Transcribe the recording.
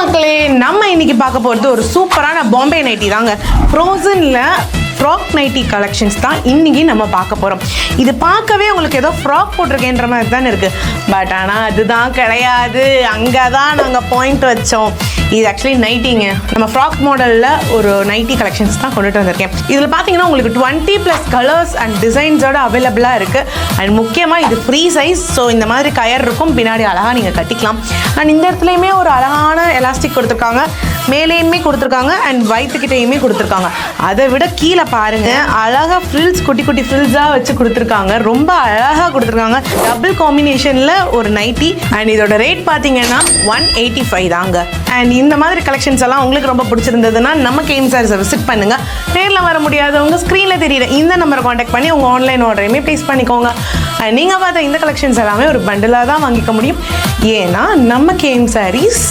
மக்களே, நம்ம இன்னைக்கு பார்க்க போகிறது ஒரு சூப்பரான பாம்பே நைட்டி தாங்க. ஃப்ரோசனில் ஃப்ராக் நைட்டி கலெக்ஷன்ஸ் தான் இன்றைக்கி நம்ம பார்க்க போகிறோம். இது பார்க்கவே உங்களுக்கு ஏதோ ஃப்ராக் போட்டிருக்கேன்ற மாதிரி தானே இருக்குது. பட் ஆனால் அதுதான் கிடையாது. அங்கே தான் நாங்கள் பாயிண்ட் வச்சோம். இது ஆக்சுவலி நைட்டிங்க. நம்ம ஃப்ராக் மாடலில் ஒரு நைட்டி கலெக்ஷன்ஸ் தான் கொண்டுட்டு வந்திருக்கேன். இதில் பார்த்தீங்கன்னா உங்களுக்கு 20+ கலர்ஸ் அண்ட் டிசைன்ஸோட அவைலபிளாக இருக்குது. அண்ட் முக்கியமாக இது ஃப்ரீ சைஸ். ஸோ இந்த மாதிரி கயர் இருக்கும், பின்னாடி அழகாக நீங்கள் கட்டிக்கலாம். அண்ட் இந்த இடத்துலையுமே ஒரு அழகான எலாஸ்டிக் கொடுத்துருக்காங்க, மேலேயுமே கொடுத்துருக்காங்க அண்ட் வயிற்றுக்கிட்டையுமே கொடுத்துருக்காங்க. அதை விட கீழே பாருங்க, அழகாக ஃப்ரில்ஸ் குட்டி குட்டி ஃப்ரில்ஸாக வச்சு கொடுத்துருக்காங்க. ரொம்ப அழகாக கொடுத்துருக்காங்க. டபுள் காம்பினேஷனில் ஒரு நைட்டி. அண்ட் இதோட ரேட் பார்த்தீங்கன்னா 185 தாங்க. அண்ட் இந்த மாதிரி கலெக்ஷன்ஸ் எல்லாம் உங்களுக்கு ரொம்ப பிடிச்சிருந்ததுன்னா நம்ம கேம் சார்ஸை விசிட் பண்ணுங்கள். நேரில் வர முடியாதவங்க ஸ்க்ரீனில் தெரியுற இந்த நம்பரை காண்டாக்ட் பண்ணி உங்கள் ஆன்லைன் ஆர்டரையுமே ப்ளேஸ் பண்ணிக்கோங்க. அண்ட் நீங்கள் பார்த்த இந்த கலெக்ஷன்ஸ் எல்லாமே ஒரு பண்டிலாக தான் வாங்கிக்க முடியும். ஏன்னா நம்ம கேம் சாரீஸ்